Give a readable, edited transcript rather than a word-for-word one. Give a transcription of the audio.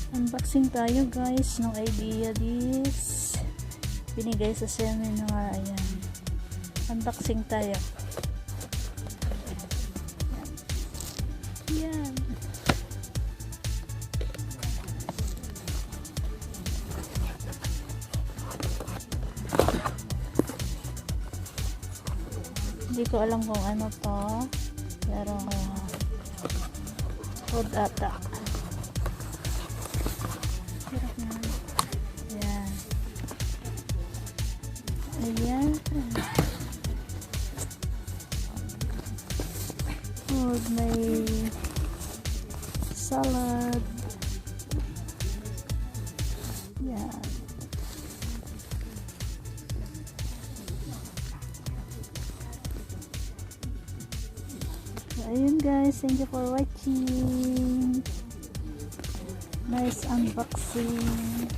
Unboxing tayo guys ng idea this. Binigay sa seminar. Ayan. Unboxing tayo. Ayan. Hindi ko alam kung ano to. Pero food ata. Ayan. Ayan. Food, may salad. Ayan. So, ayun guys, thank you for watching. Nice unboxing.